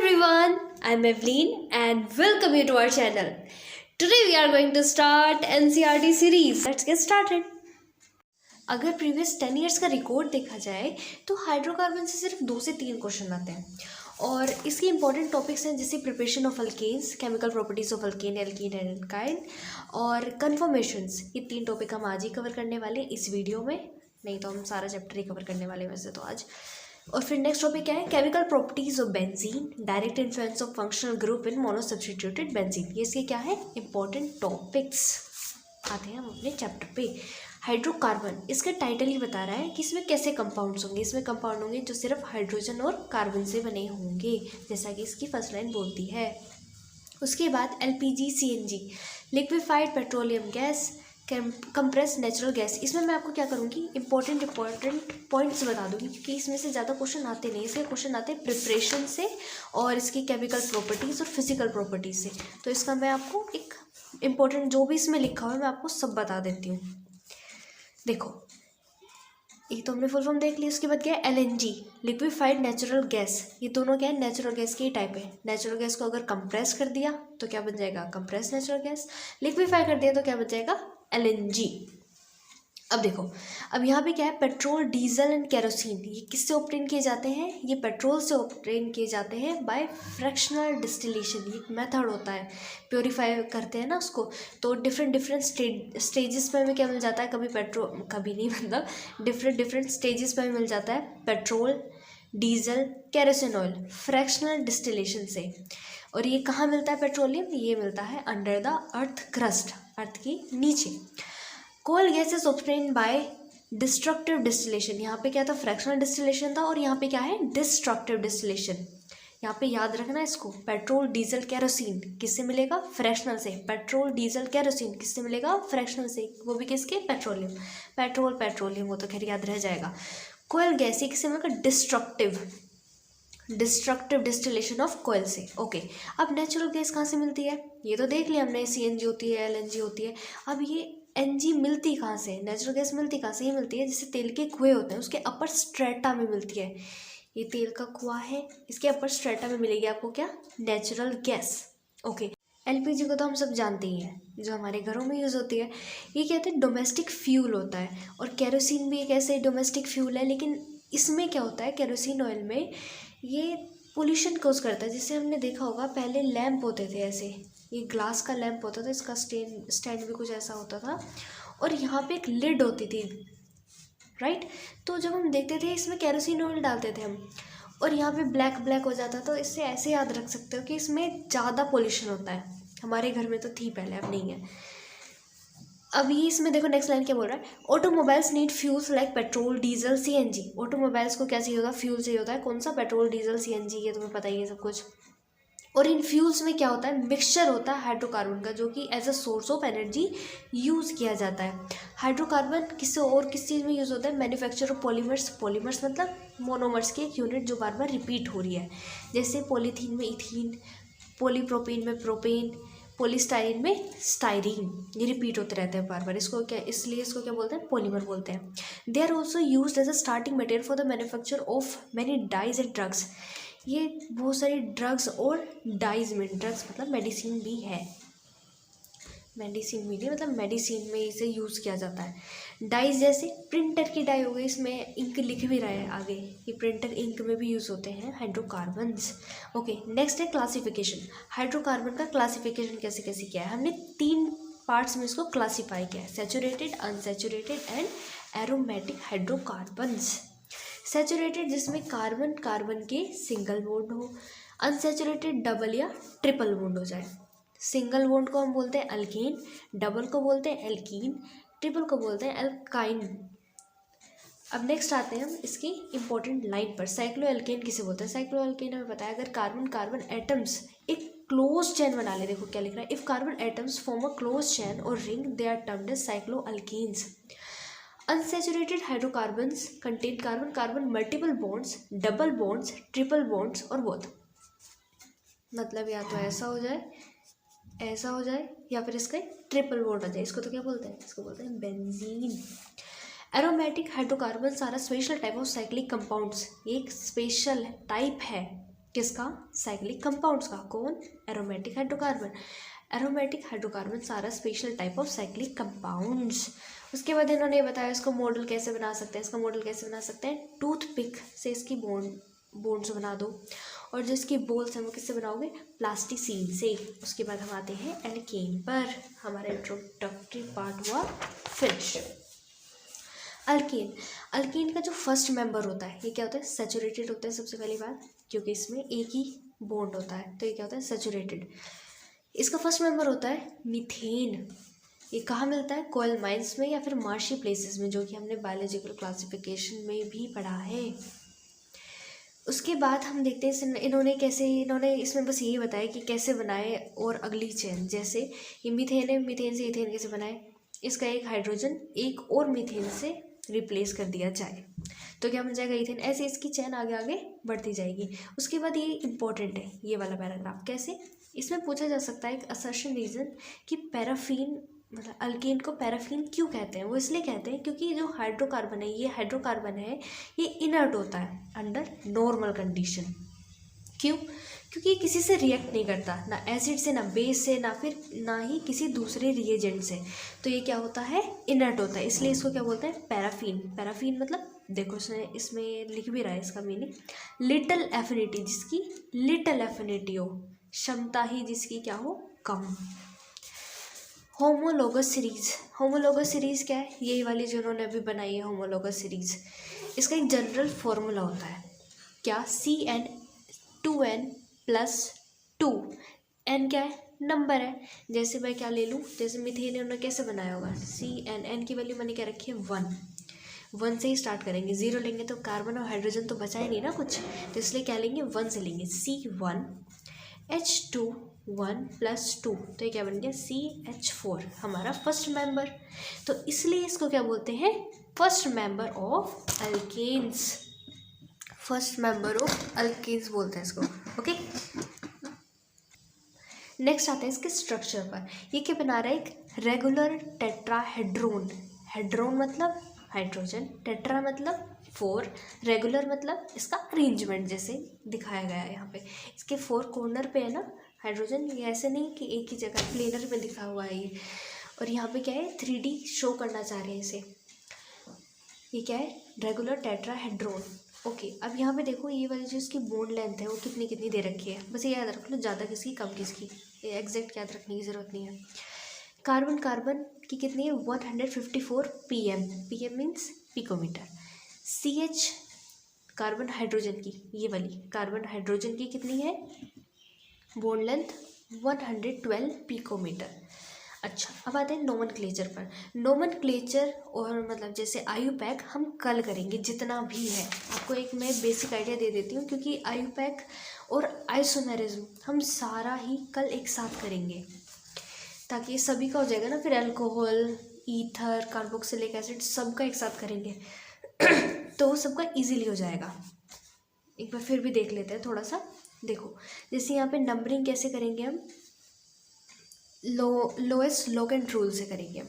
everyone, I'm Evelyn and welcome you to our channel. Today we are going to start NCERT series. Let's get started. अगर previous 10 years का record देखा जाए तो hydrocarbon से सिर्फ 2 से 3 क्वेश्चन आते हैं और इसके इंपॉर्टेंट टॉपिक्स हैं जैसे preparation of alkanes, chemical properties of alkane, alkene and alkyne और कन्फर्मेशंस। ये 3 टॉपिक हम आज ही कवर करने वाले हैं इस वीडियो में, नहीं तो हम सारा चैप्टर ही कवर करने वाले हैं वैसे तो आज। और फिर नेक्स्ट टॉपिक क्या है, chemical properties of benzene, direct influence of functional group in monosubstituted benzene. ये इसके क्या है इंपॉर्टेंट टॉपिक्स। आते हैं हम अपने चैप्टर पे। हाइड्रोकार्बन, इसका टाइटल ही बता रहा है कि इसमें कैसे कंपाउंड्स होंगे। इसमें कंपाउंड होंगे जो सिर्फ हाइड्रोजन और कार्बन से बने होंगे, जैसा कि इसकी फर्स्ट लाइन बोलती है। उसके बाद LPG, CNG, liquefied petroleum gas, compress natural gas. इसमें मैं आपको क्या करूँगी, इंपॉर्टेंट पॉइंट्स बता दूँगी क्योंकि इसमें से ज़्यादा क्वेश्चन आते नहीं। इसके क्वेश्चन आते हैं प्रिपरेशन से और इसकी केमिकल प्रॉपर्टीज़ और फिजिकल प्रॉपर्टीज से। तो इसका मैं आपको एक इम्पोर्टेंट जो भी इसमें लिखा हुआ है मैं आपको सब बता देती हूँ। देखो, ये तो हमने फुल फॉर्म देख ली। उसके बाद क्या है एलएनजी, लिक्विफाइड नेचुरल गैस। ये दोनों क्या है, नेचुरल गैस के ही टाइप है। नेचुरल गैस को अगर कंप्रेस कर दिया तो क्या बन जाएगा, कंप्रेस नेचुरल गैस। लिक्विफाई कर दिया तो क्या बन जाएगा, एलएनजी। अब देखो, अब यहाँ पे क्या है, पेट्रोल, डीजल एंड केरोसिन, ये किससे ऑब्टेन किए जाते हैं, ये पेट्रोल से ऑब्टेन किए जाते हैं बाय फ्रैक्शनल डिस्टिलेशन। ये एक मेथड होता है, प्योरीफाई करते हैं ना उसको। तो डिफरेंट स्टेजेस में हमें क्या मिल जाता है, कभी पेट्रोल, कभी नहीं, मतलब डिफरेंट स्टेजेस में मिल जाता है petrol, diesel, kerosene oil fractional distillation से। और ये कहाँ मिलता है पेट्रोलियम, ये मिलता है under the earth crust, earth के नीचे। Coal gas is obtained by destructive distillation. यहाँ पे क्या था, फ्रैक्शनल डिस्टिलेशन था और यहाँ पे क्या है, डिस्ट्रक्टिव डिस्टिलेशन। यहाँ पे याद रखना इसको, पेट्रोल, डीजल, केरोसिन किससे मिलेगा, फ्रैक्शनल से। पेट्रोल, डीजल, केरोसिन किससे मिलेगा, फ्रैक्शनल से, वो भी किसके, पेट्रोलियम। पेट्रोलियम वो तो खैर याद रह जाएगा। कोयल गैस किससे मिलेगा, डिस्ट्रक्टिव डिस्टिलेशन ऑफ कोयल से। ओके, अब नेचुरल गैस कहाँ से मिलती है, ये तो देख लिया हमने, सीएनजी होती है, एलएनजी होती है। अब ये एनजी मिलती कहाँ से, नेचुरल गैस मिलती कहाँ से, ये मिलती है जैसे तेल के कुएं होते हैं उसके अपर स्ट्रेटा में मिलती है। ये तेल का कुआं है, इसके अपर स्ट्रेटा में मिलेगी आपको क्या, नेचुरल गैस। ओके, एलपीजी को तो हम सब जानते ही हैं, जो हमारे घरों में यूज़ होती है। ये कहते हैं डोमेस्टिक फ्यूल होता है और केरोसिन भी एक ऐसे डोमेस्टिक फ्यूल है, लेकिन इसमें क्या होता है, केरोसिन ऑयल में ये पोल्यूशन कॉज करता है। जैसे हमने देखा होगा पहले लैंप होते थे ऐसे, ये ग्लास का लैंप होता था, इसका स्टैंड भी कुछ ऐसा होता था और यहाँ पे एक लिड होती थी, राइट। तो जब हम देखते थे इसमें केरोसिन ऑयल डालते थे हम और यहाँ पे ब्लैक हो जाता। तो इससे ऐसे याद रख सकते हो कि इसमें ज़्यादा पोल्यूशन होता है। हमारे घर में तो थी पहले, अब नहीं है। अब ये इसमें देखो नेक्स्ट लाइन क्या बोल रहा है, automobiles need fuels like petrol, diesel, CNG. Automobiles को क्या चाहिए होता है, फ्यूल चाहिए होता है। कौन सा, पेट्रोल, डीजल, सीएनजी, ये तुम्हें पता ही है सब कुछ। और इन फ्यूल्स में क्या होता है, मिक्सचर होता है हाइड्रोकार्बन का, जो कि as a source of energy use किया जाता है। हाइड्रोकार्बन किससे और किस चीज़ में यूज़ होता है, मैन्युफैक्चर ऑफ पॉलीमर्स। पॉलीमर्स मतलब मोनोमर्स की एक यूनिट जो बार बार रिपीट हो रही है, जैसे पॉलीथीन में इथीन, पॉलीप्रोपेन में प्रोपेन, पॉलीस्टाइरीन में स्टाइरीन। ये रिपीट होते रहते हैं बार बार, इसको क्या, इसलिए इसको क्या बोलते हैं, पॉलीमर बोलते हैं। They are also use as a starting material for the manufacture of many dyes and drugs. ये बहुत सारी ड्रग्स और डाइज में, ड्रग्स मतलब मेडिसिन भी है, मेडिसिन भी नहीं मतलब मेडिसिन में इसे यूज़ किया जाता है। डाइज जैसे प्रिंटर की डाई हो गई, इसमें इंक लिख भी रहा है आगे, ये प्रिंटर इंक में भी यूज़ होते हैं हाइड्रोकार्बन्स। ओके, नेक्स्ट है क्लासिफिकेशन। हाइड्रोकार्बन का क्लासिफिकेशन कैसे कैसे किया है हमने, 3 पार्ट्स में इसको क्लासीफाई किया है, saturated, unsaturated and aromatic hydrocarbons. Saturated जिसमें कार्बन कार्बन के सिंगल बॉन्ड हो, अनसैचुरेटेड डबल या ट्रिपल बॉन्ड हो जाए। सिंगल बॉन्ड को हम बोलते हैं अल्कीन, डबल को बोलते हैं एल्कीन, ट्रिपल को बोलते हैं एल्काइन। अब नेक्स्ट आते हैं हम इसकी इंपॉर्टेंट लाइन पर, साइक्लो एल्केन किसे बोलते हैं। साइक्लो एल्केन हमें पता है, अगर कार्बन कार्बन एटम्स एक क्लोज चैन बना ले, देखो क्या लिख रहा है, if carbon atoms form a close chain और ring they are termed as cycloalkanes अल्केन्स। Unsaturated hydrocarbons contain carbon carbon multiple bonds, double bonds, triple bonds और बोथ। मतलब या तो ऐसा हो जाए या फिर इसका ट्रिपल बॉन्ड आ जाए। इसको तो क्या बोलते हैं, इसको बोलते हैं benzene. Aromatic hydrocarbons are a special type of cyclic compounds. एक स्पेशल टाइप है किसका? साइक्लिक कंपाउंड्स का। कौन? Aromatic hydrocarbon. एरोमेटिक हाइड्रोकार्बन सारा special type of cyclic compounds. उसके बाद इन्होंने बताया इसको मॉडल कैसे बना सकते हैं। इसका मॉडल कैसे बना सकते हैं? टूथपिक से इसकी बोन्स बना दो, और जो इसकी बोल्स हैं वो किससे बनाओगे? प्लास्टिसीन से। उसके बाद हम आते हैं एल्केन पर। हमारा इंट्रोडक्टरी पार्ट हुआ फिनिश। अल्केन। अल्केन का जो फर्स्ट मेंबर होता है ये क्या होता है? सैचुरेटेड होता है सबसे पहली बात, क्योंकि इसमें एक ही बॉन्ड होता है, तो ये क्या होता है? सैचुरेटेड। इसका फर्स्ट मेंबर होता है मीथेन। ये कहाँ मिलता है? कोयल माइंस में या फिर मार्शी प्लेसेस में, जो कि हमने बायोलॉजिकल क्लासिफिकेशन में भी पढ़ा है। उसके बाद हम देखते हैं इन्होंने इसमें बस यही बताया कि कैसे बनाए, और अगली चेन जैसे ये मीथेन है, मीथेन से इथेन कैसे बनाए, इसका एक हाइड्रोजन एक और मीथेन से रिप्लेस कर दिया जाए तो क्या बन जाएगा? इथेन। ऐसे इसकी चेन आगे आगे बढ़ती जाएगी। उसके बाद ये इंपॉर्टेंट है ये वाला पैराग्राफ। कैसे? इसमें पूछा जा सकता है एक असर्शन रीजन कि पैराफीन मतलब अल्केन को पैराफीन क्यों कहते हैं? वो इसलिए कहते हैं क्योंकि जो हाइड्रोकार्बन है, ये हाइड्रोकार्बन है, ये इनर्ट होता है अंडर नॉर्मल कंडीशन। क्यों? क्योंकि ये किसी से रिएक्ट नहीं करता, ना एसिड से, ना बेस से, ना ही किसी दूसरे रिएजेंट से। तो ये क्या होता है? इनर्ट होता है, इसलिए इसको क्या बोलते हैं? पैराफीन। पैराफीन मतलब देखो इसमें लिख भी रहा है इसका मीनिंग, लिटल एफिनिटी, जिसकी लिटल एफिनिटी हो, क्षमता ही जिसकी क्या हो? कम। Homologous series. होमोलोगस सीरीज क्या है? यही वाली जो उन्होंने अभी बनाई है होमोलोगस सीरीज। इसका एक जनरल फॉर्मूला होता है क्या? CN2N+2। एन क्या है? नंबर है। जैसे मैं क्या ले लूँ, जैसे मीथेन उन्होंने कैसे बनाया होगा? CN की वैल्यू मैंने क्या रखी है? 1 से ही स्टार्ट करेंगे। 0 लेंगे तो कार्बन और हाइड्रोजन तो बचा ही नहीं ना कुछ, तो इसलिए क्या लेंगे? 1 से लेंगे। C1H2 1+2, तो ये क्या बन गया? CH4 हमारा फर्स्ट मेंबर। तो इसलिए इसको क्या बोलते हैं? First member of alkanes. First member of alkanes बोलते हैं इसको। ओके, नेक्स्ट आते हैं इसके स्ट्रक्चर पर। ये क्या बना रहा है? एक रेगुलर टेट्राहेड्रोन। हेड्रोन मतलब हाइड्रोजन, टेट्रा मतलब 4, रेगुलर मतलब इसका अरेंजमेंट जैसे दिखाया गया है यहाँ पे। इसके 4 कॉर्नर पे है ना हाइड्रोजन, ये ऐसे नहीं कि एक ही जगह प्लेनर में दिखा हुआ है ये। और यहाँ पे क्या है? 3D शो करना चाह रहे हैं इसे। ये क्या है? Regular tetrahedron. ओके, अब यहाँ पे देखो ये वाली जो इसकी बॉन्ड लेंथ है वो कितनी कितनी दे रखी है, बस ये याद रख लो, ज़्यादा किसकी कम किसकी, ये एग्जैक्ट याद रखने की ज़रूरत नहीं है। कार्बन कार्बन की कितनी है? 154 pm। pm means picometre. CH carbon hydrogen की, ये वाली कार्बन हाइड्रोजन की कितनी है? Bond length 112 picometre. अच्छा, अब आते हैं नोमेनक्लेचर पर। नोमेनक्लेचर और मतलब जैसे आयुपैक हम कल करेंगे जितना भी है। आपको एक मैं बेसिक आइडिया दे देती हूँ, क्योंकि आयुपैक और आइसोमेरिज्म हम सारा ही कल एक साथ करेंगे, ताकि सभी का हो जाएगा ना। फिर अल्कोहल, ईथर, कार्बोक्सिलिक एसिड सबका एक साथ करेंगे तो वो सबका इजीली हो जाएगा। एक बार फिर भी देख लेते हैं थोड़ा सा। देखो, जैसे यहाँ पे नंबरिंग कैसे करेंगे हम? लोएस्ट लॉग एंड रूल से करेंगे।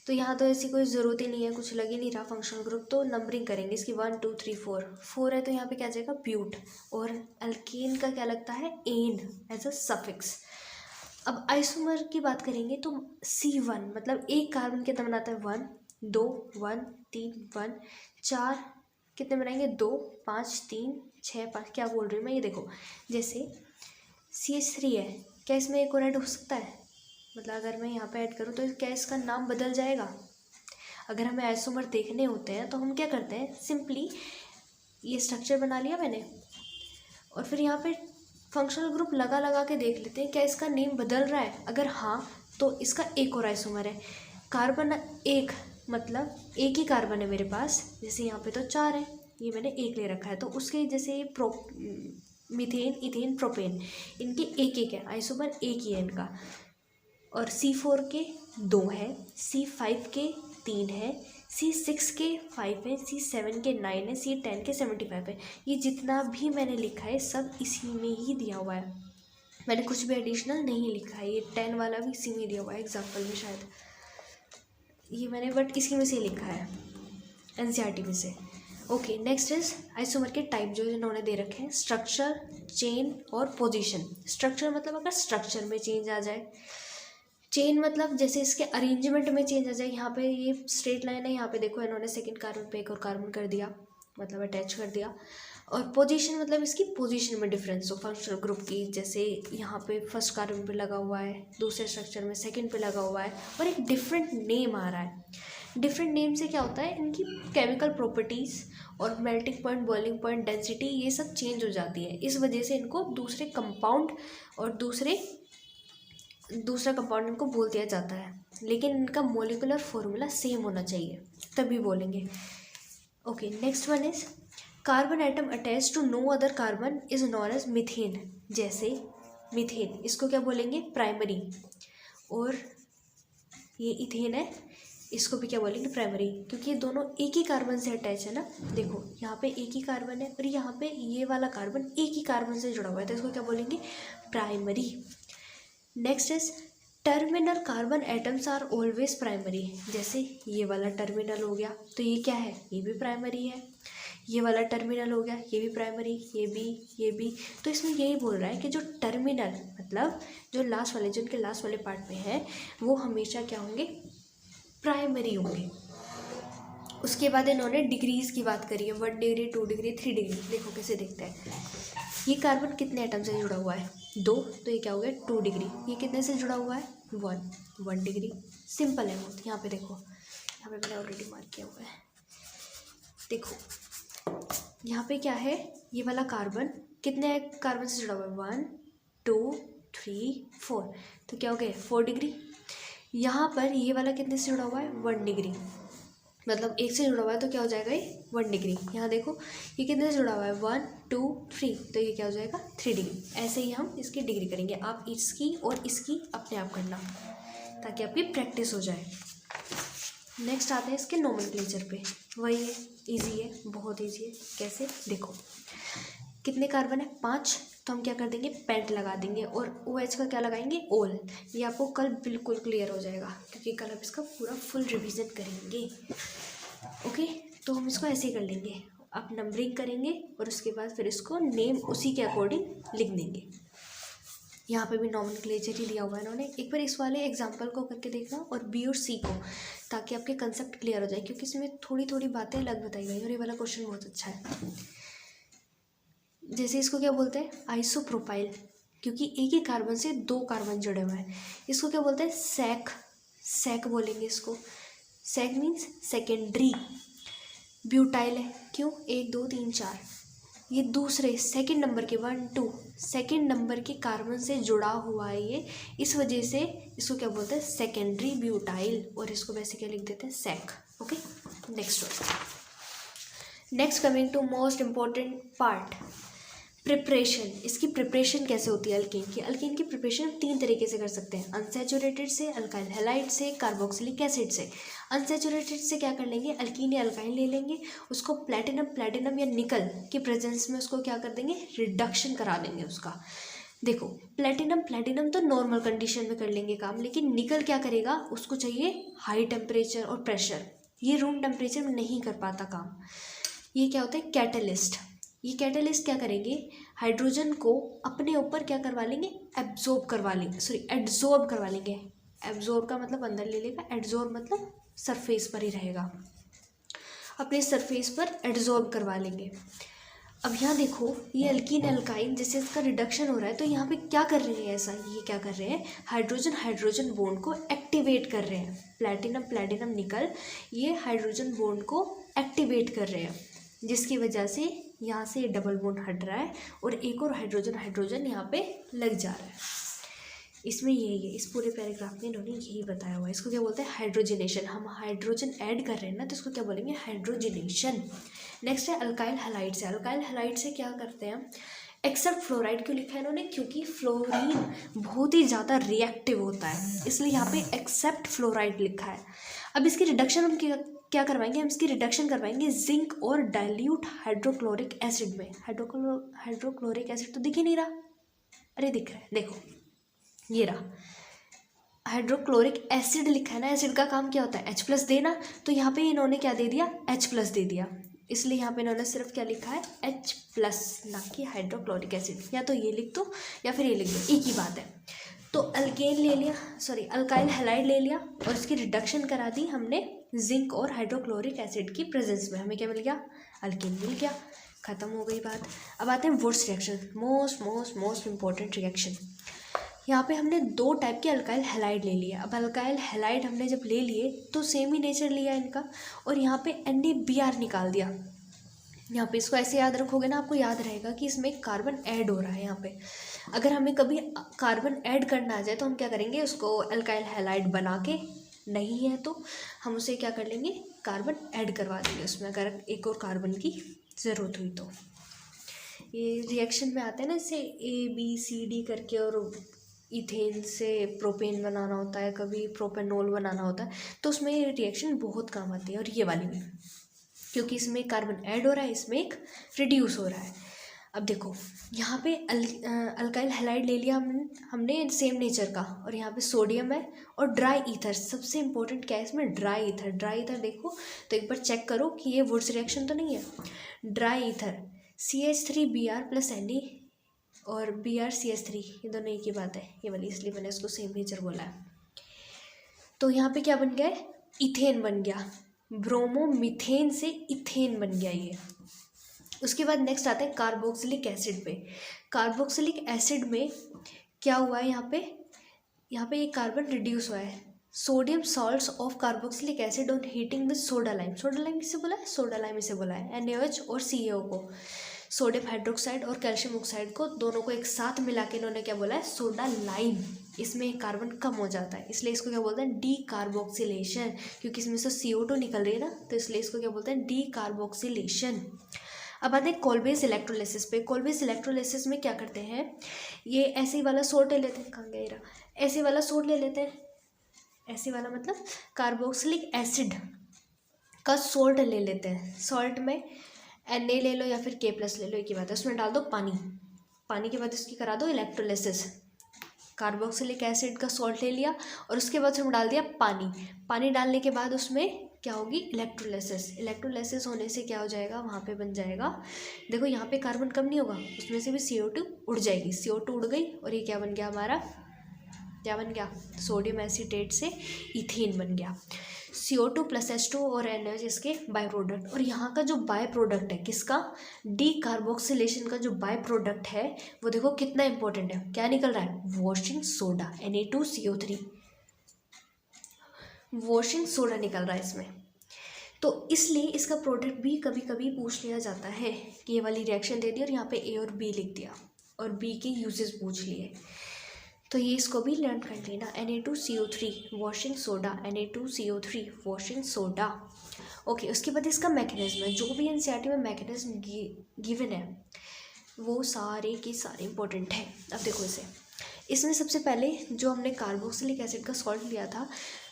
तो यहाँ तो ऐसी कोई ज़रूरत ही नहीं है, कुछ लग ही नहीं रहा फंक्शनल ग्रुप, तो नंबरिंग करेंगे इसकी 1 2 3 4 है, तो यहाँ पे क्या आ जाएगा? ब्यूट। और अल्केन का क्या लगता है? Ane as a suffix. अब आइसोमर की बात करेंगे तो C1 मतलब एक कार्बन कितना बनाता है? 1 2 1 3 1 4, कितने बनाएंगे? 2 5 3 6 5। क्या बोल रही हूँ मैं? ये देखो, जैसे CH3 है, क्या इसमें एक और ऐड हो सकता है? मतलब अगर मैं यहाँ पे ऐड करूँ तो क्या इसका नाम बदल जाएगा? अगर हमें आइसोमर देखने होते हैं तो हम क्या करते हैं? सिंपली ये स्ट्रक्चर बना लिया मैंने, और फिर यहाँ पे फंक्शनल ग्रुप लगा लगा के देख लेते हैं क्या इसका नेम बदल रहा है। अगर हाँ, तो इसका एक और आइसोमर है। कार्बन एक मतलब एक ही कार्बन है मेरे पास, जैसे यहाँ पे तो 4 है, ये मैंने एक ले रखा है, तो उसके जैसे मीथेन, इथेन, प्रोपेन, इनके एक एक है आइसोमर, एक ही है इनका। और C4 के 2 है, C5 के 3 है, C6 के 5 है, C7 के 9 है, C10 के 75 है। ये जितना भी मैंने लिखा है सब इसी में ही दिया हुआ है, मैंने कुछ भी एडिशनल नहीं लिखा है। ये 10 वाला भी इसी में दिया हुआ है एग्जाम्पल में, शायद ये मैंने बट इसी में से लिखा है NCERT में से। ओके, नेक्स्ट इज आइसोमर के टाइप जो इन्होंने दे रखे हैं, स्ट्रक्चर, चेन और पोजीशन। स्ट्रक्चर मतलब अगर स्ट्रक्चर में चेंज आ जाए, चेन मतलब जैसे इसके अरेंजमेंट में चेंज आ जाए। यहाँ पे ये स्ट्रेट लाइन है, यहाँ पे देखो इन्होंने सेकंड कार्बन पे एक और कार्बन कर दिया, मतलब अटैच कर दिया। और पोजीशन मतलब इसकी पोजीशन में डिफरेंस हो फंक्शनल ग्रुप की, जैसे यहाँ पे फर्स्ट कार्बन पे लगा हुआ है, दूसरे स्ट्रक्चर में सेकंड पे लगा हुआ है, और एक डिफरेंट नेम आ रहा है। डिफरेंट नेम से क्या होता है, इनकी केमिकल प्रॉपर्टीज़ और melting point, boiling point, density ये सब चेंज हो जाती है। इस वजह से इनको दूसरे कंपाउंड और दूसरा कंपाउंड इनको बोल दिया जाता है, लेकिन इनका मोलिकुलर फॉर्मूला सेम होना चाहिए तभी बोलेंगे। Okay, next one is carbon atom attach to no other carbon is known as methane. जैसे मीथेन, इसको क्या बोलेंगे, प्राइमरी। और ये इथेन है, इसको भी क्या बोलेंगे, प्राइमरी, क्योंकि ये दोनों एक ही कार्बन से अटैच है ना। देखो यहाँ पे एक ही कार्बन है और यहाँ पे ये वाला कार्बन एक ही कार्बन से जुड़ा हुआ है, तो इसको क्या बोलेंगे, primary. Next is terminal carbon atoms are always primary. जैसे ये वाला टर्मिनल हो गया तो ये क्या है, ये भी प्राइमरी है। ये वाला टर्मिनल हो गया, ये भी प्राइमरी, ये भी। तो इसमें यही बोल रहा है कि जो टर्मिनल मतलब जो लास्ट वाले, जिनके लास्ट वाले पार्ट में है, वो हमेशा क्या होंगे, प्राइमरी होंगे। उसके बाद इन्होंने डिग्रीज की बात करी है, 1 डिग्री, 2 डिग्री, 3 डिग्री। देखो कैसे देखते हैं, ये कार्बन कितने एटम से जुड़ा हुआ है, 2, तो ये क्या हो गया, 2 डिग्री। ये कितने से जुड़ा हुआ है, 1 डिग्री। सिंपल है बहुत। यहाँ पे देखो, यहाँ पे मैंने ऑलरेडी मार्क किया हुआ है। देखो यहाँ पे क्या है, ये वाला कार्बन कितने कार्बन से जुड़ा हुआ है, 1 2 3 4, तो क्या हो गया, 4 डिग्री। यहाँ पर ये वाला कितने से जुड़ा हुआ है, 1 डिग्री, मतलब एक से जुड़ा हुआ है तो क्या हो जाएगा, ये 1 डिग्री। यहाँ देखो ये कितने से जुड़ा हुआ है, 1 2 3, तो ये क्या हो जाएगा, 3 डिग्री। ऐसे ही हम इसकी डिग्री करेंगे। आप इसकी और इसकी अपने आप करना ताकि आपकी प्रैक्टिस हो जाए। नेक्स्ट आते हैं इसके नोमेनक्लेचर पे। वही है, इजी है, बहुत इजी है। कैसे, देखो कितने कार्बन है, 5, तो हम क्या कर देंगे, पेंट लगा देंगे, और OH का क्या लगाएंगे, ओल। ये आपको कल बिल्कुल क्लियर हो जाएगा, क्योंकि कल आप इसका पूरा फुल रिवीजन करेंगे। ओके, तो हम इसको ऐसे ही कर लेंगे, आप नंबरिंग करेंगे और उसके बाद फिर इसको नेम उसी के अकॉर्डिंग लिख देंगे। यहाँ पे भी नॉमेनक्लेचर ही दिया हुआ है इन्होंने। एक बार इस वाले एग्जाम्पल को करके देखना और B और C को, ताकि आपके कंसेप्ट क्लियर हो जाए, क्योंकि इसमें थोड़ी थोड़ी बातें अलग बताई गई। और ये वाला क्वेश्चन बहुत अच्छा है। जैसे इसको क्या बोलते हैं, आइसोप्रोपाइल, क्योंकि एक ही कार्बन से 2 कार्बन जुड़े हुए हैं। इसको क्या बोलते हैं, सैक बोलेंगे इसको। Sac means secondary. ब्यूटाइल है, क्यों, 1 2 3 4, ये दूसरे सेकंड नंबर के 1 2 सेकंड नंबर के कार्बन से जुड़ा हुआ है ये, इस वजह से इसको क्या बोलते हैं, सेकेंडरी ब्यूटाइल। और इसको वैसे क्या लिख देते हैं, सैक। Okay, next coming to most important part, preparation. इसकी प्रिपरेशन कैसे होती है अल्कीन की। अल्कीन की प्रिपरेशन 3 तरीके से कर सकते हैं, अनसैचुरेटेड से, अल्काइल हैलाइड से, कार्बोक्सिलिक एसिड से। अनसैचुरेटेड से क्या कर लेंगे, अल्कीन या अल्काइन ले लेंगे, उसको प्लेटिनम या निकल के प्रेजेंस में उसको क्या कर देंगे, रिडक्शन करा देंगे उसका। देखो प्लेटिनम तो नॉर्मल कंडीशन में कर लेंगे काम, लेकिन निकल क्या करेगा, उसको चाहिए हाई टेम्परेचर और प्रेशर, ये रूम टेम्परेचर में नहीं कर पाता काम। ये क्या होता है, कैटलिस्ट। ये कैटलिस्ट क्या करेंगे, हाइड्रोजन को अपने ऊपर क्या करवा लेंगे, एब्जॉर्ब करवा लेंगे। एब्जॉर्ब का मतलब अंदर ले लेगा, एड्जॉर्ब मतलब सरफेस पर ही रहेगा, अपने सरफेस पर एड्जॉर्ब करवा लेंगे। अब यहाँ देखो ये अल्कीन अल्काइन, जैसे इसका रिडक्शन हो रहा है, तो यहाँ पे क्या कर रहे हैं, ऐसा ये क्या कर रहे हैं, हाइड्रोजन बॉन्ड को एक्टिवेट कर रहे हैं। प्लेटिनम निकल ये हाइड्रोजन बॉन्ड को एक्टिवेट कर रहे हैं, जिसकी वजह से यहाँ से डबल बॉन्ड हट रहा है और एक और हाइड्रोजन यहाँ पे लग जा रहा है। इसमें यही है, इस पूरे पैराग्राफ में इन्होंने यही बताया हुआ है। इसको क्या बोलते हैं, हाइड्रोजनेशन। हम हाइड्रोजन ऐड कर रहे हैं ना, तो इसको क्या बोलेंगे, हाइड्रोजनेशन। नेक्स्ट है अल्काइल हैलाइड से। अल्काइल हैलाइड से क्या करते हैं, एक्सेप्ट फ्लोराइड क्यों लिखा है इन्होंने, क्योंकि फ्लोरीन बहुत ही ज़्यादा रिएक्टिव होता है, इसलिए यहाँ पे एक्सेप्ट फ्लोराइड लिखा है। अब इसकी रिडक्शन हम क्या करवाएंगे, हम इसकी रिडक्शन करवाएंगे जिंक और डाइल्यूट हाइड्रोक्लोरिक एसिड में। हाइड्रोक्लोरिक एसिड तो दिख ही नहीं रहा, अरे दिख रहा है, देखो ये रहा, हाइड्रोक्लोरिक एसिड लिखा है ना। एसिड का काम क्या होता है, H+ देना, तो यहाँ पे इन्होंने क्या दे दिया, H+ दे दिया। इसलिए यहाँ पे इन्होंने सिर्फ क्या लिखा है H+, ना कि हाइड्रोक्लोरिक एसिड। या तो ये लिख दो या फिर ये लिख दो, एक ही बात है। तो अल्केन ले लिया, सॉरी अल्काइल हैलाइड ले लिया और इसकी रिडक्शन करा दी हमने जिंक और हाइड्रोक्लोरिक एसिड की प्रेजेंस में। हमें क्या मिल गया? अल्केन मिल गया। खत्म हो गई बात। अब आते हैं Wurtz reaction, most important reaction. यहाँ पे हमने 2 टाइप के अल्काइल हैलाइड ले लिया। अब अल्काइल हैलाइड हमने जब ले लिए तो सेम ही नेचर लिया इनका, और यहाँ पे NaBr निकाल दिया। यहाँ पे इसको ऐसे याद रखोगे ना, आपको याद रहेगा कि इसमें कार्बन ऐड हो रहा है। यहाँ पे अगर हमें कभी कार्बन ऐड करना आ जाए तो हम क्या करेंगे, उसको अल्काइल हैलाइड बना के, नहीं है तो हम उसे क्या कर लेंगे, कार्बन ऐड करवा देंगे उसमें, अगर एक और कार्बन की ज़रूरत हुई तो। ये रिएक्शन में आते हैं ना, जैसे ABCD करके, और इथेन से प्रोपेन बनाना होता है, कभी प्रोपेनॉल बनाना होता है, तो उसमें ये रिएक्शन बहुत काम आती है। और ये वाली भी, क्योंकि इसमें कार्बन ऐड हो रहा है, इसमें एक रिड्यूस हो रहा है। अब देखो यहाँ पे अल्काइल हैलाइड ले लिया हमने सेम नेचर का, और यहाँ पे सोडियम है और ड्राई ईथर। सबसे इंपॉर्टेंट क्या है इसमें? Dry ether. ड्राई ईथर देखो तो एक बार चेक करो कि ये वुड्स रिएक्शन तो नहीं है। ड्राई ईथर CH3Br + Na और BrCH3, ये दोनों एक ही बात है, ये वाली, इसलिए मैंने इसको सेम नेचर बोला है। तो यहाँ पे क्या बन गया है? इथेन बन गया। ब्रोमोमीथेन से इथेन बन गया ये। उसके बाद नेक्स्ट आता है कार्बोक्सिलिक एसिड पे। कार्बोक्सिलिक एसिड में क्या हुआ है? यहाँ पे एक कार्बन रिड्यूस हुआ है। Sodium salts of carboxylic acid on heating with soda lime. Soda lime किसे बोला है? सोडा लाइम इसे बोला है। NaOH और CaO को, सोडियम हाइड्रोक्साइड और कैल्शियम ऑक्साइड को, दोनों को एक साथ मिला के इन्होंने क्या बोला है? Soda lime. इसमें एक कार्बन कम हो जाता है, इसलिए इसको क्या बोलते हैं? डीकार्बोक्सिलेशन। क्योंकि इसमें से CO2 निकल रही है ना, तो इसलिए इसको क्या बोलते हैं? डीकार्बोक्सिलेशन। अब आते हैं कोलबेस इलेक्ट्रोलिसिस पे। कोलबेस इलेक्ट्रोलिसिस में क्या करते हैं? ये ऐसे वाला सोल्ट ले लेते हैं, कहाँ गया ये? ऐसे वाला सोल्ट ले लेते हैं, ऐसे वाला मतलब कार्बोक्सिलिक एसिड का सोल्ट ले लेते हैं। सॉल्ट में Na ले लो या फिर K+ ले लो, एक ही बात है। उसमें डाल दो पानी, पानी के बाद इसकी करा दो इलेक्ट्रोलिसिस। कार्बोक्सिलिक एसिड का सॉल्ट ले लिया और उसके बाद उसमें डाल दिया पानी। पानी डालने के बाद उसमें क्या होगी? इलेक्ट्रोलिसिस। इलेक्ट्रोलिसिस होने से क्या हो जाएगा? वहाँ पे बन जाएगा, देखो यहाँ पे कार्बन कम नहीं होगा, उसमें से भी CO2 उड़ जाएगी। CO2 उड़ गई और ये क्या बन गया हमारा? क्या बन गया? सोडियम एसीटेट से इथेन बन गया। CO2 + H2 और NaOH इसके बाय प्रोडक्ट। और यहाँ का जो बाय प्रोडक्ट है किसका? डीकार्बोक्सिलेशन का जो बाय प्रोडक्ट है वो देखो कितना इंपॉर्टेंट है। क्या निकल रहा है? Washing soda, Na2CO3, washing soda निकल रहा है इसमें। तो इसलिए इसका प्रोडक्ट भी कभी कभी पूछ लिया जाता है कि ये वाली रिएक्शन दे दी और यहाँ पे A और B लिख दिया और B के यूजेस पूछ लिए, तो ये इसको भी लर्न कर लेना। Na2CO3 washing soda, Na2CO3 washing soda. Okay, उसके बाद इसका मैकेनिज्म है, जो भी NCERT में मैकेनिज्म गिवन है वो सारे के सारे इंपॉर्टेंट है। अब देखो इसमें सबसे पहले जो हमने कार्बोक्सिलिक एसिड का सॉल्ट लिया था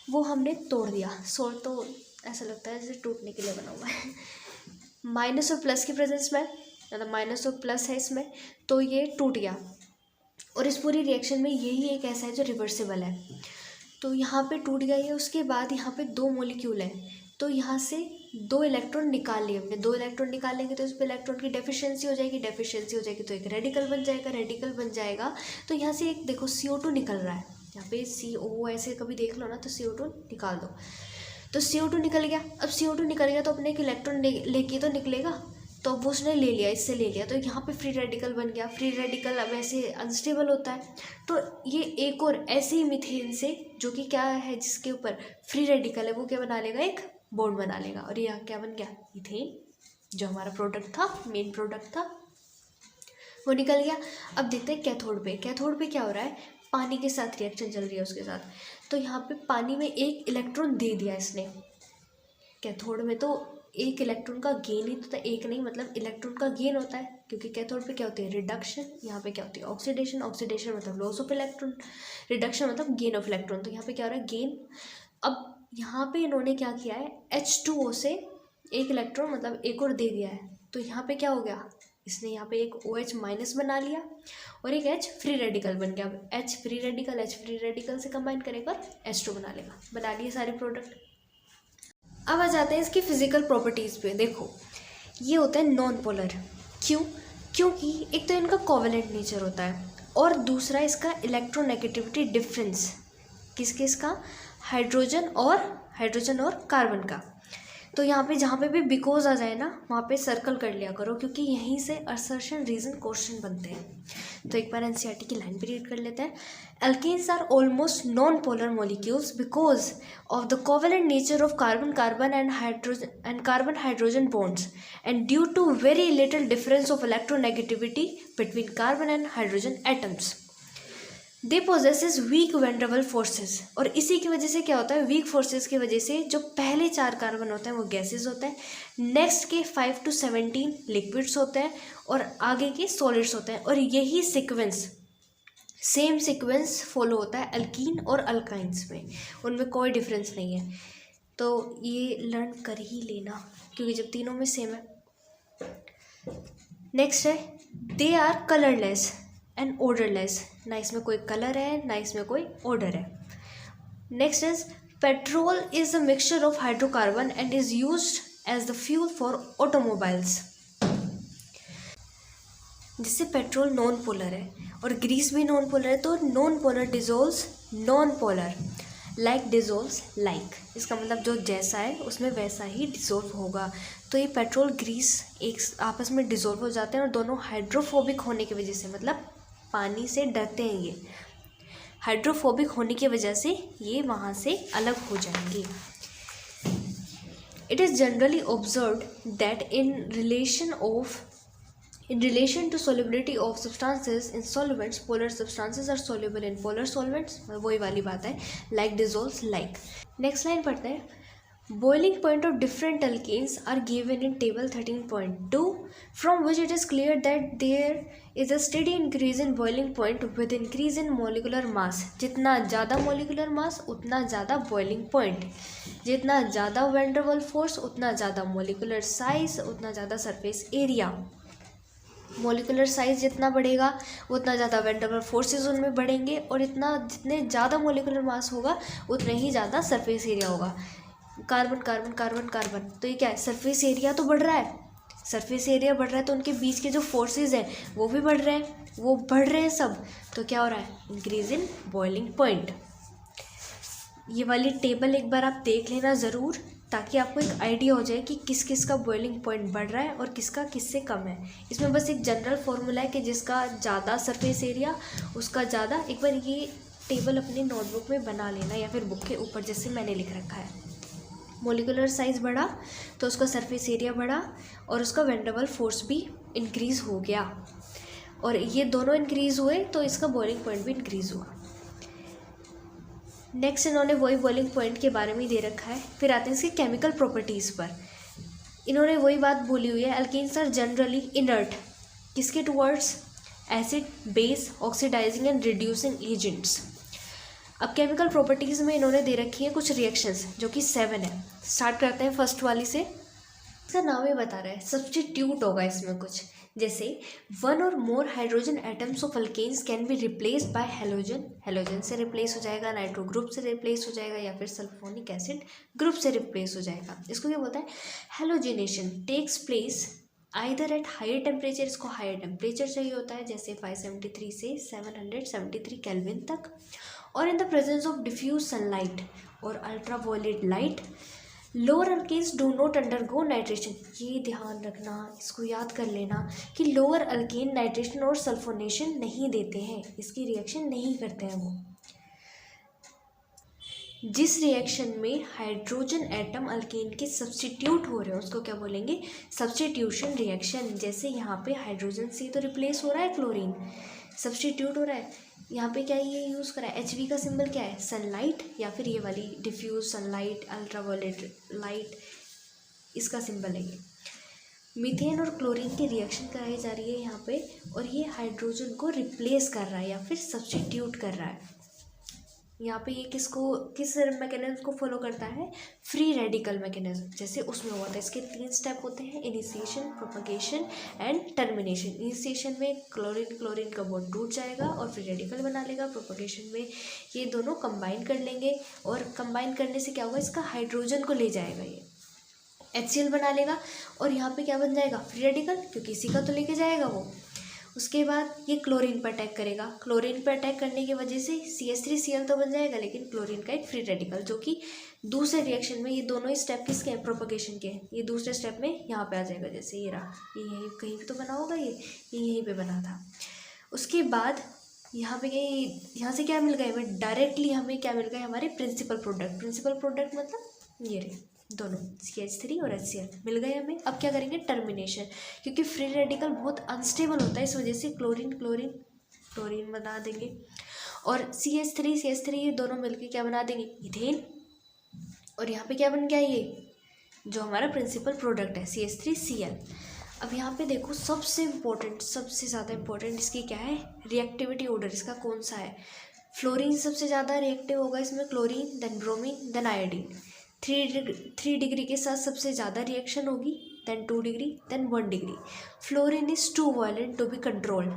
वो हमने तोड़ दिया। सॉल्ट तो ऐसा लगता है जैसे टूटने के लिए बना हुआ है। माइनस और प्लस की प्रेजेंस में, मतलब माइनस और प्लस है इसमें, तो ये टूट गया। और इस पूरी रिएक्शन में यही एक ऐसा है जो रिवर्सिबल है, तो यहाँ पे टूट गया ये। उसके बाद यहाँ पे 2 मॉलिक्यूल है, तो यहाँ से 2 इलेक्ट्रॉन निकाल लिए हमने। 2 इलेक्ट्रॉन निकालेंगे तो इस पर इलेक्ट्रॉन की डेफिशिएंसी हो जाएगी, डेफिशिएंसी हो जाएगी तो एक रेडिकल बन जाएगा, रेडिकल बन जाएगा तो यहाँ से एक देखो CO2 निकल रहा है। यहाँ पे CO ऐसे कभी देख लो ना तो CO2 निकाल दो, तो CO2 निकल गया। अब CO2 निकल गया तो अपने एक इलेक्ट्रॉन लेके तो निकलेगा, तो अब उसने ले लिया, इससे ले लिया, तो यहाँ पे फ्री रेडिकल बन गया। फ्री रेडिकल अब ऐसे अनस्टेबल होता है, तो ये एक और ऐसे ही मीथेन से जो कि क्या है जिसके ऊपर फ्री रेडिकल है वो क्या बना लेगा? एक बॉन्ड बना लेगा, और यहाँ क्या बन गया? इथेन, जो हमारा प्रोडक्ट था, मेन प्रोडक्ट था, वो निकल गया। अब देखते हैं कैथोड पे। कैथोड पे क्या हो रहा है? पानी के साथ रिएक्शन चल रही है उसके साथ, तो यहाँ पे पानी में एक इलेक्ट्रॉन दे दिया इसने। कैथोड में तो एक इलेक्ट्रॉन का गेन ही तो था, एक नहीं मतलब इलेक्ट्रॉन का गेन होता है, क्योंकि कैथोड पे क्या होती है? रिडक्शन। यहाँ पे क्या होती है? ऑक्सीडेशन। ऑक्सीडेशन मतलब लॉस ऑफ इलेक्ट्रॉन, रिडक्शन मतलब गेन ऑफ इलेक्ट्रॉन। तो यहाँ पे क्या हो रहा है? गेन। अब यहाँ पे इन्होंने क्या किया है? H2O से एक इलेक्ट्रॉन मतलब एक और दे दिया है, तो यहाँ पे क्या हो गया? इसने यहाँ पे एक OH- बना लिया और एक H फ्री रेडिकल बन गया। अब H फ्री रेडिकल से कंबाइन करेगा और H2 बना लेगा। बना लिए सारे प्रोडक्ट। अब आ जाते हैं इसकी फिजिकल प्रॉपर्टीज़ पे। देखो ये होता है नॉन पोलर। क्यों? क्योंकि एक तो इनका कोवेलेंट नेचर होता है और दूसरा इसका इलेक्ट्रोनेगेटिविटी डिफरेंस किसके इसका हाइड्रोजन और कार्बन का। तो यहाँ पे जहाँ पे भी बिकॉज आ जाए ना वहाँ पे सर्कल कर लिया करो, क्योंकि यहीं से असर्शन रीजन क्वेश्चन बनते हैं। तो एक बार एनसीईआरटी की लाइन भी रीड कर लेते हैं। Alkanes are almost non polar molecules because of the covalent nature of carbon and carbon hydrogen bonds and due to very little difference of electronegativity between carbon and hydrogen atoms they possesses weak van der Waals forces. और इसी की वजह से क्या होता है, weak forces की वजह से जो पहले 4 कार्बन होते हैं वो गैसेस होते हैं, नेक्स्ट के 5 to 17 लिक्विड्स होते हैं और आगे के सॉलिड्स होते हैं। और यही सीक्वेंस सेम सीक्वेंस फॉलो होता है अल्कीन और अल्काइंस में, उनमें कोई डिफरेंस नहीं है। तो ये लर्न कर ही लेना क्योंकि जब तीनों में सेम है। नेक्स्ट है they are colourless and odourless. ना इसमें कोई कलर है ना इसमें कोई ओडर है। Next is petrol is a mixture of hydrocarbon and is used as the fuel for automobiles. जिससे पेट्रोल नॉन पोलर है और ग्रीस भी नॉन पोलर है, तो non polar dissolves non polar like dissolves like. इसका मतलब जो जैसा है उसमें वैसा ही डिजोल्व होगा। तो ये पेट्रोल ग्रीस एक आपस में डिजोल्व हो जाते हैं और दोनों हाइड्रोफोबिक होने की वजह से, मतलब पानी से डरते हैं, ये हाइड्रोफोबिक होने की वजह से ये वहाँ से अलग हो जाएंगे। It is generally observed that in relation to solubility of substances in solvents, polar substances are soluble in polar solvents। वही वाली बात है, like dissolves like। Next line पढ़ते हैं। Boiling point of different alkenes are given in table 13.2 from which it is clear that there is a steady increase in boiling point with increase in molecular mass। जितना ज़्यादा molecular mass उतना ज़्यादा boiling point, जितना ज़्यादा van der Waals force उतना ज़्यादा molecular size उतना ज़्यादा surface area। मोलिकुलर साइज जितना बढ़ेगा उतना ज़्यादा वैन डेर वाल्स फोर्सेस उनमें बढ़ेंगे और इतना जितने ज़्यादा मोलिकुलर मास होगा उतने ही ज़्यादा सरफेस एरिया होगा। कार्बन कार्बन कार्बन कार्बन, तो ये क्या है, सरफेस एरिया तो बढ़ रहा है। सरफेस एरिया बढ़ रहा है तो उनके बीच के जो फोर्सेस हैं वो भी बढ़ रहे हैं, वो बढ़ रहे हैं सब। तो क्या हो रहा है, इंक्रीज इन बॉइलिंग पॉइंट। ये वाली टेबल एक बार आप देख लेना ज़रूर, ताकि आपको एक आइडिया हो जाए कि किस किस का बॉइलिंग पॉइंट बढ़ रहा है और किसका किससे कम है। इसमें बस एक जनरल फॉर्मूला है कि जिसका ज़्यादा सरफेस एरिया उसका ज़्यादा। एक बार ये टेबल अपनी नोटबुक में बना लेना या फिर बुक के ऊपर, जैसे मैंने लिख रखा है। मोलिकुलर साइज़ बढ़ा तो उसका सरफेस एरिया बढ़ा और उसका वैन डेर वाल्स फोर्स भी इंक्रीज़ हो गया, और ये दोनों इंक्रीज़ हुए तो इसका बॉइलिंग पॉइंट भी इंक्रीज़ हुआ। नेक्स्ट इन्होंने वही बॉइलिंग पॉइंट के बारे में दे रखा है। फिर आते हैं इसके केमिकल प्रॉपर्टीज़ पर। इन्होंने वही बात बोली हुई है, एल्केन्स आर जनरली इनर्ट, किसके towards, acid, base, oxidising and reducing agents. अब केमिकल प्रॉपर्टीज़ में इन्होंने दे रखी है कुछ रिएक्शंस जो कि 7 है। स्टार्ट करते हैं फर्स्ट वाली से। इसका नाम ही बता रहा है, सब्स्टिट्यूट होगा इसमें कुछ, जैसे 1 or more hydrogen atoms of alkanes can be replaced by halogen. Halogen से रिप्लेस हो जाएगा, नाइट्रो ग्रुप से रिप्लेस हो जाएगा या फिर सल्फोनिक एसिड ग्रुप से रिप्लेस हो जाएगा। इसको क्या बोलता है, halogenation takes place either at higher temperature. इसको हायर टेम्परेचर चाहिए होता है, जैसे 573 से 773 केल्विन तक, और in the presence of diffuse sunlight और ultraviolet light. Lower alkanes do not undergo nitration. ये ध्यान रखना, इसको याद कर लेना कि लोअर अल्केन नाइट्रेशन और सल्फोनेशन नहीं देते हैं, इसकी रिएक्शन नहीं करते हैं वो। जिस रिएक्शन में हाइड्रोजन एटम अल्केन के सब्स्टिट्यूट हो रहे हैं उसको क्या बोलेंगे, सब्स्टिट्यूशन रिएक्शन। जैसे यहाँ पे हाइड्रोजन से तो रिप्लेस हो रहा है क्लोरीन, सब्स्टिट्यूट हो रहा है। यहाँ पे क्या ये यूज़ करा है, HV का सिंबल क्या है, सनलाइट, या फिर ये वाली डिफ्यूज सनलाइट, अल्ट्रावायलेट लाइट, इसका सिंबल है ये। मीथेन और क्लोरीन की रिएक्शन कराई जा रही है यहाँ पे, और ये हाइड्रोजन को रिप्लेस कर रहा है या फिर सब्स्टिट्यूट कर रहा है। यहाँ पे ये किस मैकेनिज्म को फॉलो करता है, फ्री रेडिकल मैकेनिज्म, जैसे उसमें हुआ था। इसके 3 स्टेप होते हैं, initiation, propagation and termination. Initiation में क्लोरीन का बॉन्ड टूट जाएगा और फ्री रेडिकल बना लेगा। प्रोपगेशन में ये दोनों कंबाइन कर लेंगे और कंबाइन करने से क्या होगा, इसका हाइड्रोजन को ले जाएगा ये, HCl बना लेगा और यहाँ पे क्या बन जाएगा, फ्री रेडिकल, क्योंकि इसी का तो लेके जाएगा वो। उसके बाद ये क्लोरीन पर अटैक करेगा, क्लोरीन पर अटैक करने की वजह से CH3Cl तो बन जाएगा, लेकिन क्लोरीन का एक फ्री रेडिकल, जो कि दूसरे रिएक्शन में, ये दोनों ही स्टेप किसके हैं, प्रोपगेशन के हैं, ये दूसरे स्टेप में यहाँ पे आ जाएगा। जैसे ये रहा, ये यहीं कहीं पे तो बना होगा, ये यहीं पे बना था। उसके बाद यहाँ पे यहाँ से क्या मिल गया हमें, डायरेक्टली हमें क्या मिल गया, हमारे प्रिंसिपल प्रोडक्ट मतलब ये रहे दोनों, CH3 और HCl मिल गए हमें। अब क्या करेंगे, टर्मिनेशन, क्योंकि फ्री रेडिकल बहुत अनस्टेबल होता है, इस वजह से क्लोरीन बना देंगे, और CH3 ये दोनों मिलके क्या बना देंगे, इथेन। और यहाँ पे क्या बन गया, ये जो हमारा प्रिंसिपल प्रोडक्ट है CH3Cl। अब यहाँ पे देखो सबसे ज़्यादा इम्पोर्टेंट इसकी क्या है, रिएक्टिविटी ऑर्डर इसका कौन सा है। फ्लोरीन सबसे ज़्यादा रिएक्टिव होगा इसमें, chlorine, then bromine, then iodine. 3 degree के साथ सबसे ज़्यादा रिएक्शन होगी, then 2 degree, then 1 degree. Fluorine is too violent to be controlled,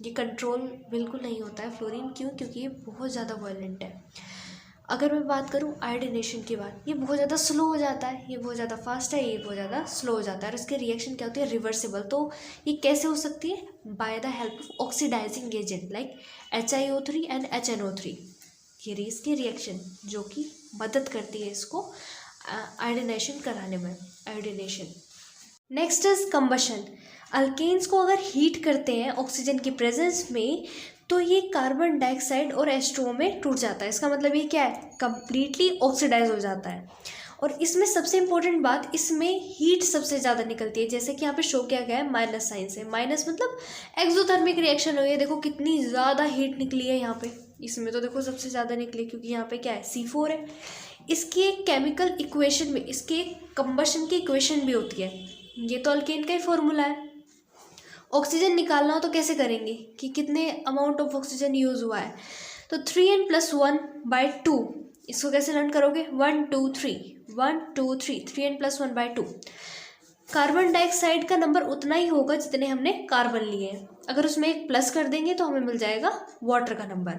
ये कंट्रोल बिल्कुल नहीं होता है फ्लोरीन, क्यों, क्योंकि ये बहुत ज़्यादा वायलेंट है। अगर मैं बात करूँ आयोडीनेशन की बात, ये बहुत ज़्यादा स्लो हो जाता है, ये बहुत ज़्यादा फास्ट है, ये बहुत ज़्यादा स्लो हो जाता है, और इसके रिएक्शन क्या होती है, रिवर्सिबल। तो ये कैसे हो सकती है, by the help of oxidising agent like HiO3 and HNO3। ये रही इसकी रिएक्शन जो कि मदद करती है इसको आयोडीनेशन कराने में, iodination. Next is combustion. Alkanes को अगर हीट करते हैं ऑक्सीजन की प्रेजेंस में, तो ये कार्बन डाइऑक्साइड और H2O में टूट जाता है। इसका मतलब ये क्या है, कंप्लीटली ऑक्सीडाइज हो जाता है। और इसमें सबसे इंपॉर्टेंट बात, इसमें हीट सबसे ज़्यादा निकलती है, जैसे कि यहाँ पे शो किया गया है माइनस साइन से। माइनस मतलब एक्सोथर्मिक रिएक्शन हुई है, देखो कितनी ज़्यादा हीट निकली है यहाँ पे, इसमें तो देखो सबसे ज़्यादा निकली, क्योंकि यहाँ पे क्या है, C4 है। इसकी एक केमिकल इक्वेशन में, इसकी एक कंबशन की इक्वेशन भी होती है, ये तो अल्केन का ही फॉर्मूला है। ऑक्सीजन निकालना हो तो कैसे करेंगे, कि कितने अमाउंट ऑफ ऑक्सीजन यूज़ हुआ है, तो 3n + 1/2, इसको कैसे लर्न करोगे, 1 2 3 1 2 3 3n + 1/2। कार्बन डाइऑक्साइड का नंबर उतना ही होगा जितने हमने कार्बन लिए हैं, अगर उसमें एक प्लस कर देंगे तो हमें मिल जाएगा वाटर का नंबर।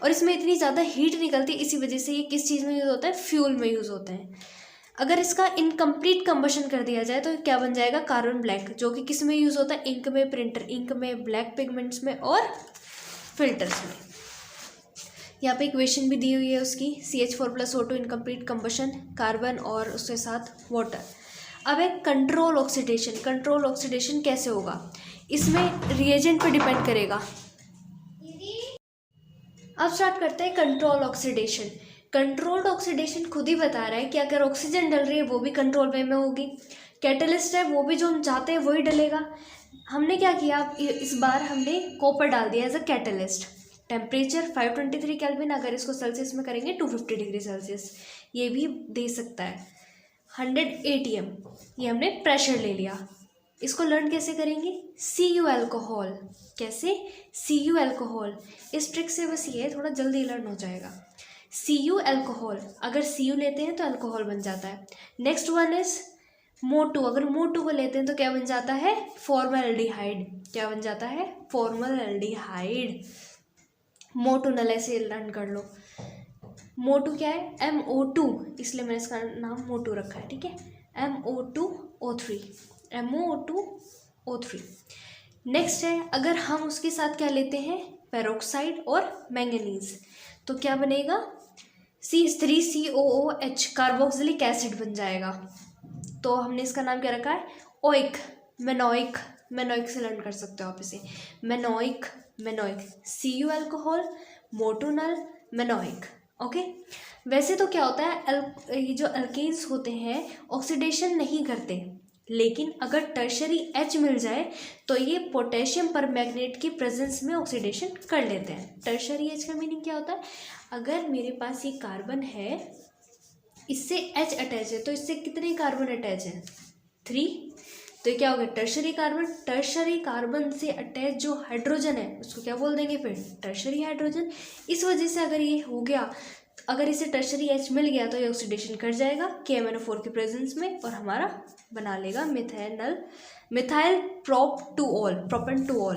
और इसमें इतनी ज़्यादा हीट निकलती है, इसी वजह से ये किस चीज़ में यूज़ होता है, फ्यूल में यूज़ होता है। अगर इसका इनकम्प्लीट कंबशन कर दिया जाए तो क्या बन जाएगा, कार्बन ब्लैक, जो कि किस में यूज़ होता है, इंक में, प्रिंटर इंक में, ब्लैक पिगमेंट्स में और फिल्टर्स में। यहाँ पे इक्वेशन भी दी हुई है उसकी, CH4 + O2 incomplete combustion, carbon और उसके साथ वाटर। अब एक कंट्रोल ऑक्सीडेशन कैसे होगा, इसमें रिएजेंट पे डिपेंड करेगा। अब स्टार्ट करते हैं कंट्रोल ऑक्सीडेशन। कंट्रोल्ड ऑक्सीडेशन खुद ही बता रहा है कि अगर ऑक्सीजन डल रही है वो भी कंट्रोल वे में होगी, कैटलिस्ट है वो भी जो हम चाहते हैं वही डलेगा। हमने क्या किया, इस बार हमने कॉपर डाल दिया as a catalyst. Temperature 523 kelvin, अगर इसको सेल्सियस में करेंगे 250 डिग्री सेल्सियस, ये भी दे सकता है। 100 ATM, ये हमने प्रेशर ले लिया। इसको लर्न कैसे करेंगे, Cu अल्कोहल, कैसे, Cu अल्कोहल। इस ट्रिक से बस ये थोड़ा जल्दी लर्न हो जाएगा। Cu अल्कोहल, अगर Cu लेते हैं तो अल्कोहल बन जाता है। नेक्स्ट वन इज MO2, अगर MO2 को लेते हैं तो क्या बन जाता है, फॉर्मल्डिहाइड, क्या बन जाता है, फॉर्मल्डिहाइड। MO2 नल ऐसे लर्न कर लो। MO2 क्या है, MO2, इसलिए मैंने इसका नाम MO2 रखा है, ठीक है, MO2O3, MO2O3। नेक्स्ट है, अगर हम उसके साथ क्या लेते हैं, पेरोक्साइड और मैंगनीज, तो क्या बनेगा, C3COOH, कार्बोक्सिलिक एसिड बन जाएगा। तो हमने इसका नाम क्या रखा है, ओइक, मेनोइक से लर्न कर सकते हो आप इसे, मेनोइक। Cu अल्कोहल, MO2 नल, मेनोइक। ओके, वैसे तो क्या होता है, ये जो अल्केन्स होते हैं ऑक्सीडेशन नहीं करते, लेकिन अगर टर्शरी H मिल जाए तो ये पोटेशियम परमैंगनेट की प्रेजेंस में ऑक्सीडेशन कर लेते हैं। टर्शरी H का मीनिंग क्या होता है, अगर मेरे पास ये कार्बन है, इससे H अटैच है, तो इससे कितने कार्बन अटैच हैं, 3, तो ये क्या हो गया, टर्शरी कार्बन। टर्शरी कार्बन से अटैच जो हाइड्रोजन है उसको क्या बोल देंगे फिर, टर्शरी हाइड्रोजन। इस वजह से अगर ये हो गया, अगर इसे टर्शरी H मिल गया तो ये ऑक्सीडेशन कर जाएगा KMnO4 के प्रेजेंस में, और हमारा बना लेगा methyl propane two ol.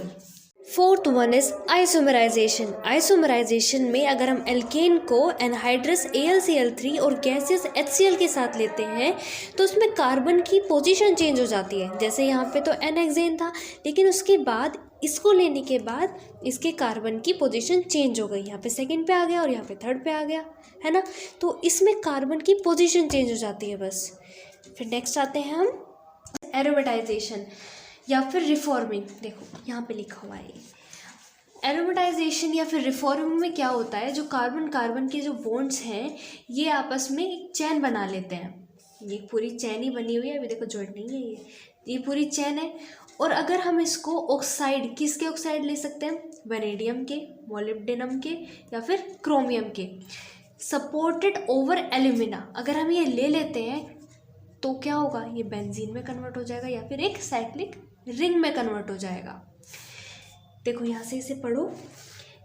Fourth one is isomerisation. Isomerisation में अगर हम एल्केन को एनहाइड्रस AlCl3 और गैसेस HCl के साथ लेते हैं तो उसमें कार्बन की पोजीशन चेंज हो जाती है। जैसे यहाँ पे तो N-हेक्सेन था, लेकिन उसके बाद इसको लेने के बाद इसके कार्बन की पोजीशन चेंज हो गई। यहाँ पे सेकंड पे आ गया और यहाँ पे थर्ड पे आ गया, है ना। तो इसमें कार्बन की पोजीशन चेंज हो जाती है बस। फिर नेक्स्ट आते हैं हम एरोमेटाइजेशन या फिर रिफॉर्मिंग। देखो यहाँ पे लिखा हुआ है एरोमेटाइजेशन या फिर रिफॉर्मिंग में क्या होता है, जो कार्बन कार्बन के जो बॉन्ड्स हैं ये आपस में एक चैन बना लेते हैं। ये पूरी चैन ही बनी हुई है, अभी देखो जॉइंट नहीं है, ये पूरी चैन है। और अगर हम इसको ऑक्साइड, किसके ऑक्साइड ले सकते हैं, वेनेडियम के, मोलिब्डेनम के या फिर क्रोमियम के, सपोर्टेड ओवर एल्यूमिना, अगर हम ये ले लेते हैं तो क्या होगा, ये बेंजीन में कन्वर्ट हो जाएगा या फिर एक साइक्लिक रिंग में कन्वर्ट हो जाएगा। देखो यहाँ से इसे पढ़ो।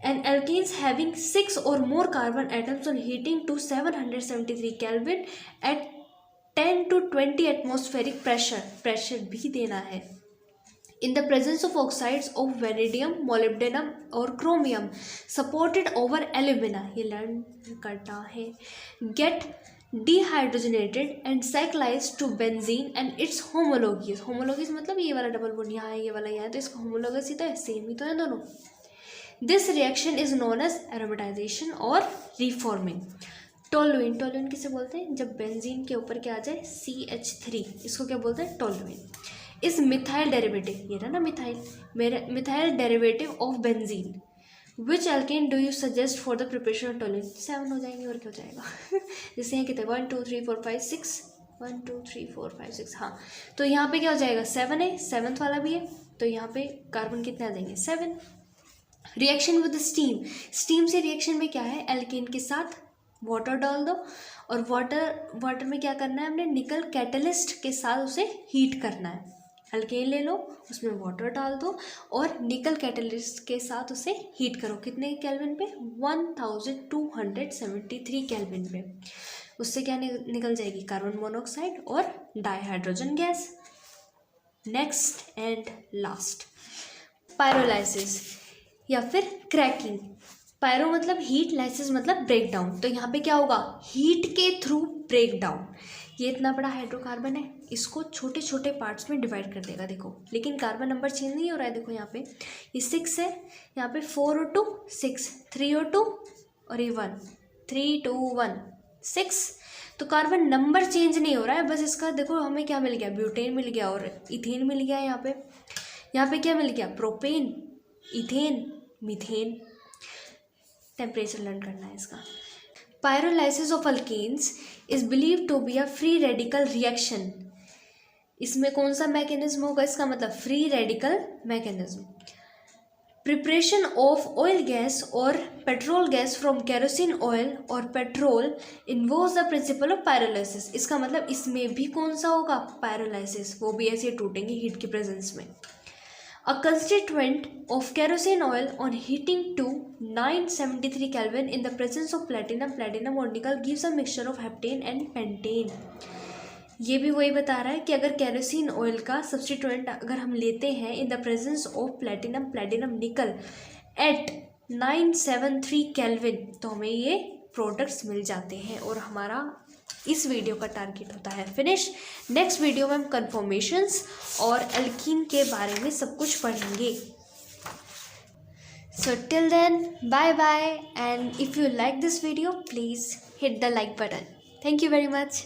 And alkanes having 6 or more carbon atoms on heating to 773 kelvin at 10 to 20 atmospheric pressure भी देना है, in the presence of oxides of vanadium, molybdenum और chromium supported over alumina, ये लर्न करना है, get dehydrogenated and cyclized to benzene and its homologues। homologues मतलब ये वाला डबल बॉन्ड यहाँ है, ये वाला यहाँ है, तो इसका homologous ही तो है, सेम ही तो है दोनों। This reaction is known as aromatization और reforming। टोलुइन, टोलुइन किसे बोलते हैं, जब बेंजीन के ऊपर क्या आ जाए CH3, इसको क्या बोलते हैं, टोलुइन। इस मिथाइल डेरिवेटिव, ये रहा ना मिथाइल, मेरा methyl derivative of benzene, which alkane do you suggest for the preparation of toluene. 7 हो जाएंगे और क्या हो जाएगा जैसे यहाँ कितने 1 2 3 4 5 6 1 2 3 4 5 6, हाँ तो यहाँ पे क्या हो जाएगा 7 है, 7th वाला भी है, तो यहाँ पे कार्बन कितने आ जाएंगे 7। रिएक्शन विद स्टीम, स्टीम से रिएक्शन में क्या है, एल्केन के साथ वाटर डाल दो और वाटर में क्या करना है हमने, निकल कैटलिस्ट के साथ उसे हीट करना है। अल्केन ले लो, उसमें वाटर डाल दो और निकल कैटलिस्ट के साथ उसे हीट करो, कितने केल्विन पे, 1273 केल्विन पे। उससे क्या निकल जाएगी, कार्बन मोनोऑक्साइड और dihydrogen gas. Next and last, pyrolysis या फिर क्रैकिंग। पायरो मतलब हीट, लाइसिस मतलब ब्रेक डाउन। तो यहाँ पे क्या होगा, हीट के थ्रू ब्रेक डाउन। ये इतना बड़ा हाइड्रोकार्बन है, इसको छोटे छोटे पार्ट्स में डिवाइड कर देगा, देखो, लेकिन कार्बन नंबर चेंज नहीं हो रहा है। देखो यहाँ पे ये 6 है, यहाँ पे 4 और 2 6, 3 और 2 और ये 1, 3 2 1 6। तो कार्बन नंबर चेंज नहीं हो रहा है, बस इसका देखो हमें क्या मिल गया, ब्यूटेन मिल गया और इथेन मिल गया। यहाँ पे क्या मिल गया, propane, ethane, methane. Temperature learn करना है इसका। Pyrolysis of alkanes is believe to be a free radical reaction. इसमें कौन सा मैकेनिज्म होगा, इसका मतलब free radical mechanism. Preparation of oil gas और petrol gas from kerosene oil और petrol involves the principle of pyrolysis. इसका मतलब इसमें भी कौन सा होगा, पायरोलाइसिस, वो भी ऐसे टूटेंगे हीट के प्रेजेंस में। A constituent of kerosene oil on heating to 973 Kelvin in the presence of platinum or nickel gives a mixture of heptane and pentane। ये भी वही बता रहा है कि अगर केरोसिन ऑयल का सब्सटीट्यूएंट अगर हम लेते हैं इन द प्रेजेंस ऑफ प्लेटिनम निकल एट 973 केल्विन, तो हमें ये प्रोडक्ट्स मिल जाते हैं और हमारा इस वीडियो का टारगेट होता है फिनिश। नेक्स्ट वीडियो में हम कन्फॉर्मेशंस और एल्कीन के बारे में सब कुछ पढ़ेंगे। So till then bye bye, and if you like this video please hit the like button. Thank you very much.